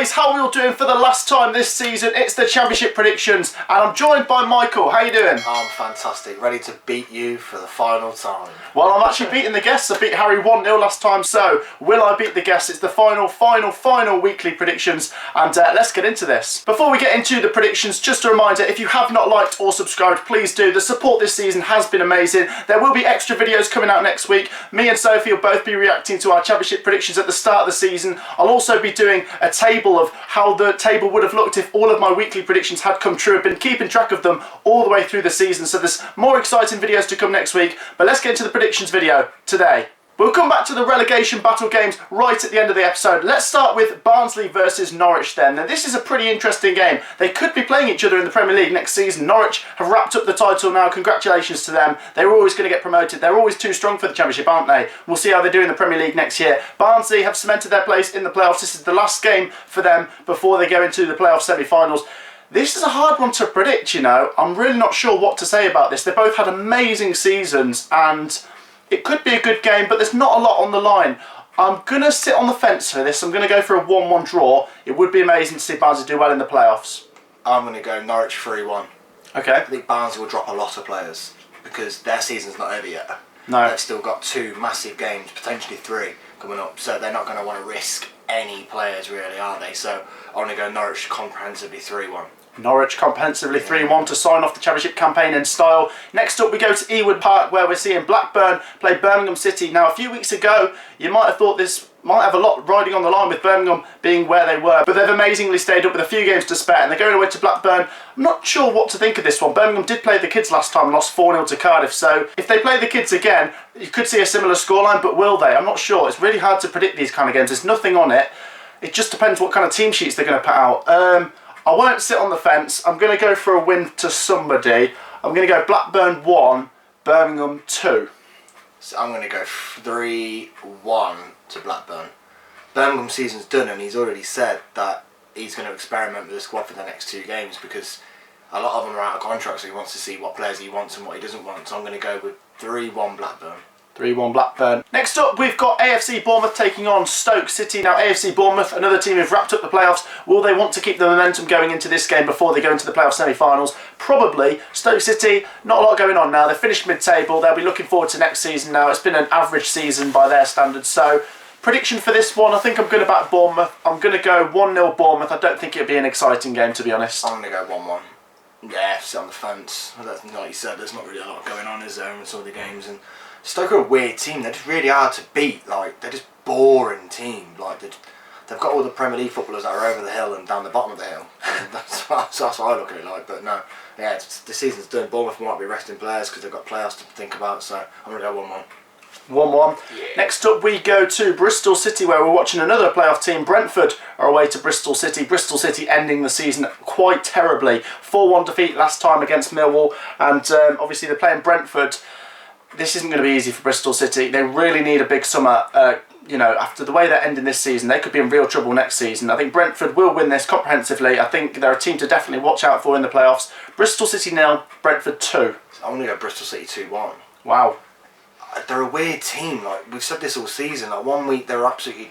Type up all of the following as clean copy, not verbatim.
guys, how are we all doing for the last time this season? It's the Championship predictions and I'm joined by Michael. How you doing? I'm fantastic, ready to beat you for the final time. Well, I'm actually beating the guests. I beat Harry 1-0 last time, so will I beat the guests? It's the final weekly predictions and let's get into this. Before we get into the predictions, just a reminder, if you have not liked or subscribed, please do. The support this season has been amazing. There will be extra videos coming out next week. Me and Sophie will both be reacting to our Championship predictions at the start of the season. I'll also be doing a table of how the table would have looked if all of my weekly predictions had come true. I've been keeping track of them all the way through the season, so there's more exciting videos to come next week. But let's get into the predictions video today. We'll come back to the relegation battle games right at the end of the episode. Let's start with Barnsley versus Norwich then. Now this is a pretty interesting game. They could be playing each other in the Premier League next season. Norwich have wrapped up the title now. Congratulations to them. They were always going to get promoted. They're always too strong for the Championship, aren't they? We'll see how they do in the Premier League next year. Barnsley have cemented their place in the playoffs. This is the last game for them before they go into the playoff semi-finals. This is a hard one to predict, you know. I'm really not sure what to say about this. They both had amazing seasons and it could be a good game, but there's not a lot on the line. I'm going to sit on the fence for this. I'm going to go for a 1-1 draw. It would be amazing to see Barnsley do well in the playoffs. I'm going to go Norwich 3-1. Okay. I think Barnsley will drop a lot of players because their season's not over yet. No. They've still got 2 massive games, potentially 3 coming up, so they're not going to want to risk any players really, are they? So I'm going to go Norwich comprehensively 3-1. Norwich comprehensively 3-1 to sign off the Championship campaign in style. Next up we go to Ewood Park where we're seeing Blackburn play Birmingham City. Now a few weeks ago you might have thought this might have a lot riding on the line with Birmingham being where they were, but they've amazingly stayed up with a few games to spare and they're going away to Blackburn. I'm not sure what to think of this one. Birmingham did play the kids last time and lost 4-0 to Cardiff, so if they play the kids again you could see a similar scoreline, but will they? I'm not sure. It's really hard to predict these kind of games. There's nothing on it. It just depends what kind of team sheets they're going to put out. I won't sit on the fence. I'm going to go for a win to somebody. I'm going to go Blackburn 1, Birmingham 2. So I'm going to go 3-1 to Blackburn. Birmingham's season's done and he's already said that he's going to experiment with the squad for the next 2 games because a lot of them are out of contract, so he wants to see what players he wants and what he doesn't want. So I'm going to go with 3-1 Blackburn. 3-1 Blackburn. Next up we've got AFC Bournemouth taking on Stoke City. Now AFC Bournemouth, another team who've wrapped up the playoffs. Will they want to keep the momentum going into this game before they go into the playoff semi-finals? Probably. Stoke City, not a lot going on now. They've finished mid-table. They'll be looking forward to next season now. It's been an average season by their standards. So prediction for this one, I think I'm going to back Bournemouth. I'm going to go 1-0 Bournemouth. I don't think it'll be an exciting game, to be honest. I'm going to go 1-1. Yeah, sit on the fence. Like you said, there's not really a lot going on, is there, in some of the games. And Stoke are a weird team. They're just really hard to beat. Like they're just boring team. Like they've got all the Premier League footballers that are over the hill and down the bottom of the hill. And that's what I look at it like. But no, yeah, the season's done. Bournemouth might be resting players because they've got playoffs to think about. So I'm gonna go 1-1. 1-1. Yeah. Next up we go to Bristol City where we're watching another playoff team. Brentford are away to Bristol City. Bristol City ending the season quite terribly. 4-1 defeat last time against Millwall and obviously they're playing Brentford. This isn't going to be easy for Bristol City. They really need a big summer. You know, after the way they're ending this season, they could be in real trouble next season. I think Brentford will win this comprehensively. I think they're a team to definitely watch out for in the playoffs. Bristol City 0, Brentford 2. I'm going to go Bristol City 2-1. Wow. They're a weird team. Like we've said this all season. Like one week they're absolutely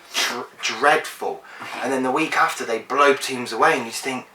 dreadful, and then the week after they blow teams away, and you just think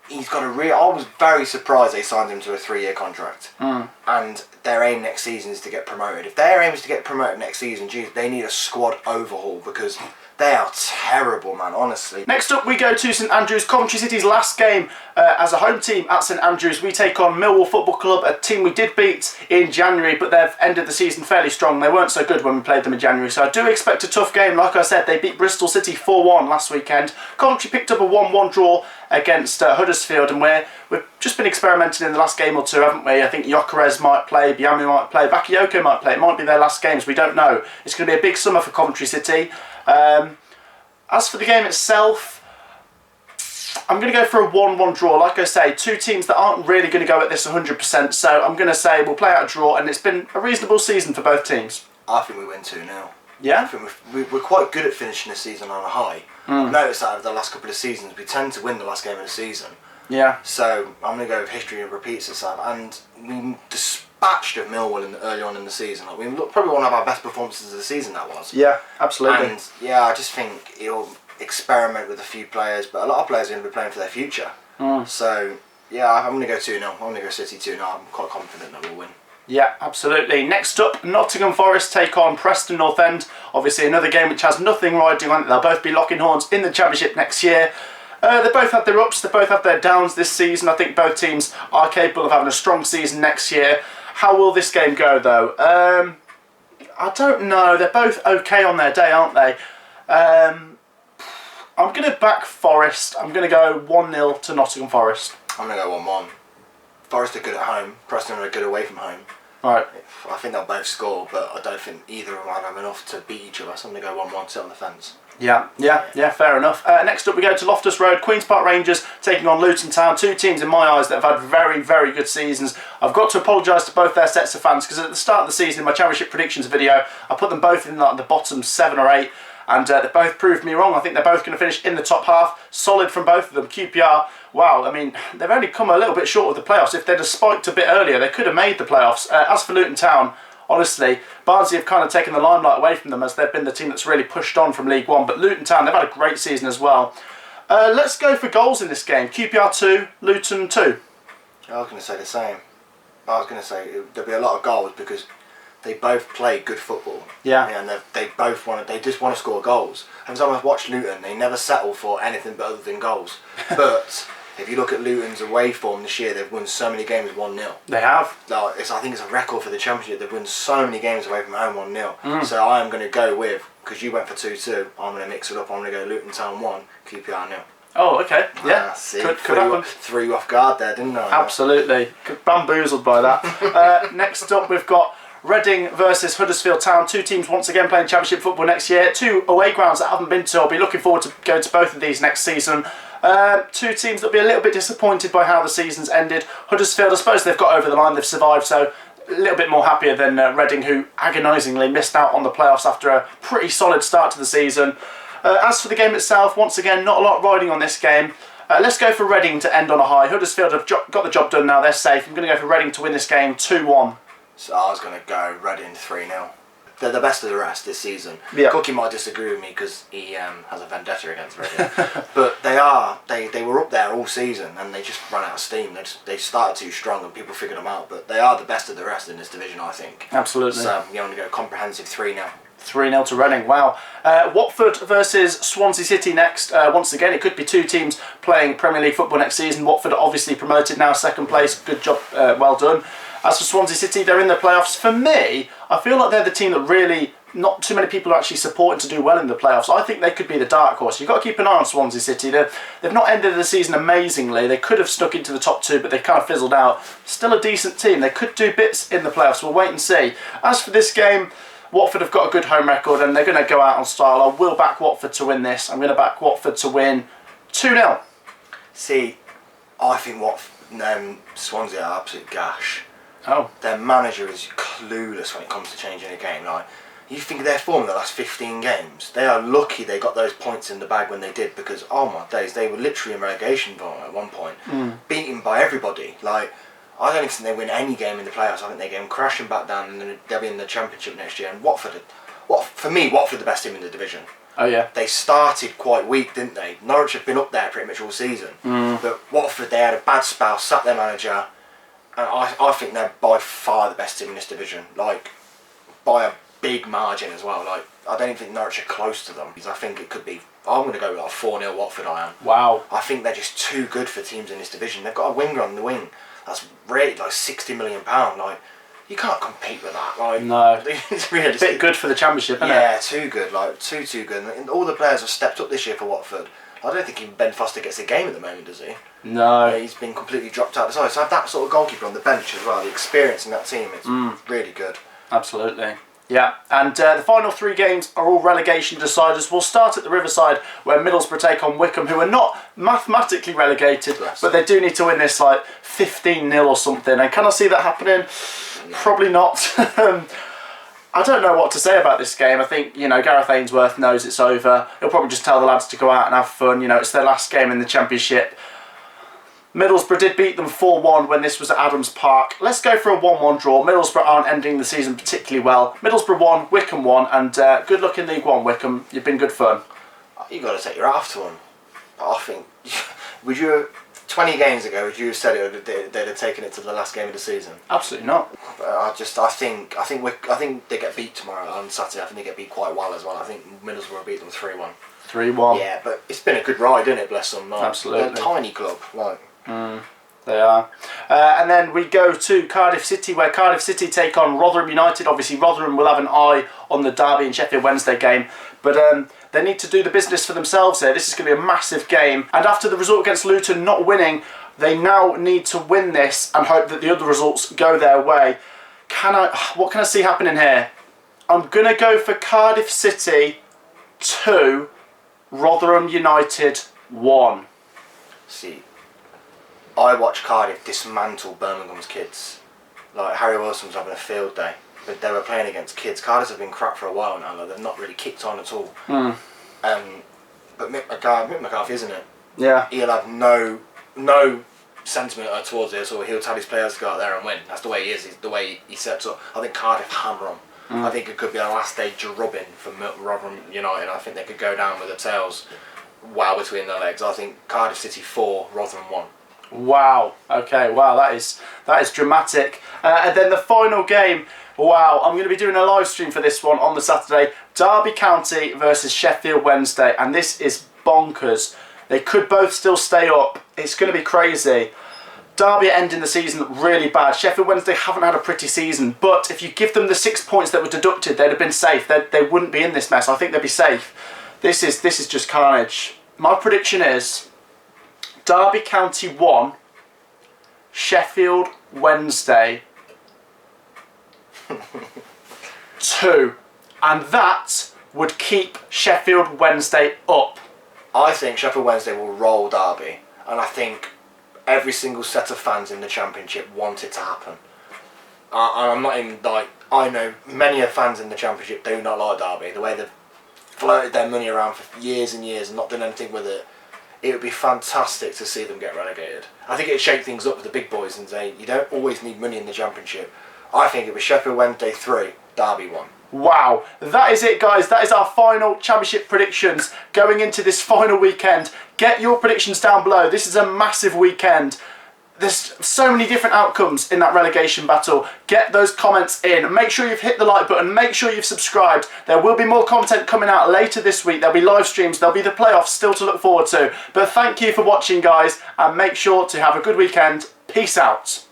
he's got a real. I was very surprised they signed him to a 3-year contract, and their aim next season is to get promoted. If their aim is to get promoted next season, geez, they need a squad overhaul because they are terrible, man, honestly. Next up we go to St Andrews, Coventry City's last game as a home team at St Andrews. We take on Millwall Football Club, a team we did beat in January, but they've ended the season fairly strong. They weren't so good when we played them in January, so I do expect a tough game. Like I said, they beat Bristol City 4-1 last weekend. Coventry picked up a 1-1 draw against Huddersfield, and we've just been experimenting in the last game or two, haven't we? I think Gyökeres might play, Biami might play, Bakayoko might play. It might be their last games, we don't know. It's going to be a big summer for Coventry City. As for the game itself, I'm going to go for a 1-1 draw. Like I say, 2 teams that aren't really going to go at this 100%, so I'm going to say we'll play out a draw, and it's been a reasonable season for both teams. I think we win 2-0. Yeah? I think we're quite good at finishing the season on a high. I've noticed that over the last couple of seasons, we tend to win the last game of the season. Yeah. So I'm going to go with history and repeats itself. And we dispatched of Millwall early on in the season. Like, probably one of our best performances of the season, that was. Yeah, absolutely. And yeah, I just think experiment with a few players, but a lot of players are going to be playing for their future. So, yeah, I'm going to go 2-0. I'm going to go City 2-0. I'm quite confident that we'll win. Yeah, absolutely. Next up, Nottingham Forest take on Preston North End. Obviously another game which has nothing riding on it. They'll both be locking horns in the Championship next year. They both have their ups, they both have their downs this season. I think both teams are capable of having a strong season next year. How will this game go though? I don't know. They're both okay on their day, aren't they? I'm going to back Forest. I'm going to go 1-0 to Nottingham Forest. I'm going to go 1-1. Forest are good at home. Preston are good away from home. Right. I think they'll both score, but I don't think either of them have enough to beat each other. So I'm going to go 1-1, sit on the fence. Yeah, fair enough. Next up we go to Loftus Road, Queen's Park Rangers taking on Luton Town. Two teams in my eyes that have had very, very good seasons. I've got to apologise to both their sets of fans because at the start of the season in my Championship predictions video I put them both in like the bottom 7 or 8 and they both proved me wrong. I think they're both going to finish in the top half. Solid from both of them. QPR, wow, I mean they've only come a little bit short of the playoffs. If they'd have spiked a bit earlier they could have made the playoffs. As for Luton Town, honestly, Barnsley have kind of taken the limelight away from them as they've been the team that's really pushed on from League One. But Luton Town, they've had a great season as well. Let's go for goals in this game. QPR 2, Luton 2. I was going to say the same. I was going to say there'll be a lot of goals because they both play good football. Yeah. And they both they just want to score goals. And so I've watched Luton, they never settle for anything but other than goals. But if you look at Luton's away form this year, they've won so many games 1-0. They have. I think it's a record for the Championship. They've won so many games away from home 1-0. So I am going to go with, because you went for 2-2, I'm going to mix it up. I'm going to go Luton Town 1, QPR 0. Oh, okay. Yeah. See, could happen. Threw you off guard there, didn't I? Absolutely. Bamboozled by that. Next up we've got Reading versus Huddersfield Town. Two teams once again playing Championship football next year. Two away grounds that I haven't been to. I'll be looking forward to going to both of these next season. Two teams that'll be a little bit disappointed by how the season's ended. Huddersfield, I suppose they've got over the line, they've survived, so a little bit more happier than Reading, who agonisingly missed out on the playoffs after a pretty solid start to the season. As for the game itself, once again, not a lot riding on this game. Let's go for Reading to end on a high. Huddersfield have got the job done now, they're safe. I'm going to go for Reading to win this game 2-1. So I was going to go Reading 3-0. They're the best of the rest this season. Yeah. Cookie might disagree with me because he has a vendetta against Reading. But they were up there all season and they just ran out of steam. They started too strong and people figured them out. But they are the best of the rest in this division, I think. Absolutely. So you want to go comprehensive 3-0. 3-0 to Reading, wow. Watford versus Swansea City next. Once again, it could be two teams playing Premier League football next season. Watford obviously promoted now, second place. Good job, well done. As for Swansea City, they're in the playoffs. For me, I feel like they're the team that really not too many people are actually supporting to do well in the playoffs. I think they could be the dark horse. You've got to keep an eye on Swansea City. They've not ended the season amazingly. They could have stuck into the top 2, but they've kind of fizzled out. Still a decent team. They could do bits in the playoffs. We'll wait and see. As for this game, Watford have got a good home record and they're going to go out on style. I will back Watford to win this. I'm going to back Watford to win 2-0. See, I think Swansea are absolute gash. Oh. Their manager is clueless when it comes to changing a game. Like, you think of their form in the last 15 games. They are lucky they got those points in the bag when they did because, oh my days, they were literally in relegation zone at one point. Beaten by everybody. Like, I don't think they win any game in the playoffs. I think they go crashing back down and then they'll be in the Championship next year. And Watford the best team in the division. Oh yeah. They started quite weak, didn't they? Norwich have been up there pretty much all season. But Watford, they had a bad spell, sacked their manager. And I think they're by far the best team in this division. Like, by a big margin as well. Like, I don't even think Norwich are close to them. I think it could be, I'm going to go with like 4-0 Watford, I am. Wow. I think they're just too good for teams in this division. They've got a winger on the wing that's rated like £60 million. Like, you can't compete with that. Like, no. It's realistic. Bit good for the Championship, isn't it? Yeah, too good. Like, too good. And all the players have stepped up this year for Watford. I don't think even Ben Foster gets a game at the moment, does he? No. He's been completely dropped out of the side. So have that sort of goalkeeper on the bench as well. The experience in that team, it's really good. Absolutely. Yeah, and the final 3 games are all relegation deciders. We'll start at the Riverside, where Middlesbrough take on Wycombe, who are not mathematically relegated, but they do need to win this like 15-0 or something. And can I see that happening? No. Probably not. I don't know what to say about this game. I think, Gareth Ainsworth knows it's over. He'll probably just tell the lads to go out and have fun. It's their last game in the Championship. Middlesbrough did beat them 4-1 when this was at Adams Park. Let's go for a 1-1 draw. Middlesbrough aren't ending the season particularly well. Middlesbrough 1, Wycombe 1, and good luck in League One, Wycombe. You've been good fun. You got to take your hat off to them. I think, would you 20 games ago, would you have said they'd have taken it to the last game of the season? Absolutely not. But I think they get beat tomorrow on Saturday. I think they get beat quite well as well. I think Middlesbrough beat them 3-1. 3-1. Yeah, but it's been a good ride, isn't it? Bless them. Like, Absolutely. They're a tiny club, like. They are. And then we go to Cardiff City, where Cardiff City take on Rotherham United. Obviously, Rotherham will have an eye on the Derby and Sheffield Wednesday game. But they need to do the business for themselves here. This is going to be a massive game. And after the result against Luton not winning, they now need to win this and hope that the other results go their way. What can I see happening here? I'm going to go for Cardiff City 2, Rotherham United 1. See, I watched Cardiff dismantle Birmingham's kids. Like, Harry Wilson was having a field day. But they were playing against kids. Cardiff have been crap for a while now. Like, they've not really kicked on at all. But Mick McCarthy, isn't it? Yeah. He'll have no sentiment towards this, or he'll tell his players to go out there and win. That's the way he is. The way he sets up. I think Cardiff hammer them. I think it could be a last day drubbing for Rotherham United. I think they could go down with their tails well between their legs. I think Cardiff City 4, Rotherham 1. Wow. Okay. Wow. That is dramatic. And then the final game. Wow. I'm going to be doing a live stream for this one on the Saturday. Derby County versus Sheffield Wednesday, and this is bonkers. They could both still stay up. It's going to be crazy. Derby are ending the season really bad. Sheffield Wednesday haven't had a pretty season, but if you give them the 6 points that were deducted, they'd have been safe. They wouldn't be in this mess. I think they'd be safe. This is just carnage. My prediction is Derby County 1, Sheffield Wednesday 2. And that would keep Sheffield Wednesday up. I think Sheffield Wednesday will roll Derby, and I think every single set of fans in the Championship want it to happen. I'm not even like, I know many of fans in the Championship do not like Derby. The way they've floated their money around for years and years and not done anything with it. It would be fantastic to see them get relegated. I think it'd shake things up with the big boys and say, you don't always need money in the Championship. I think it was Sheffield Wednesday 3, Derby 1. Wow, that is it, guys. That is our final Championship predictions going into this final weekend. Get your predictions down below. This is a massive weekend. There's so many different outcomes in that relegation battle. Get those comments in. Make sure you've hit the like button. Make sure you've subscribed. There will be more content coming out later this week. There'll be live streams. There'll be the playoffs still to look forward to. But thank you for watching, guys, and make sure to have a good weekend. Peace out.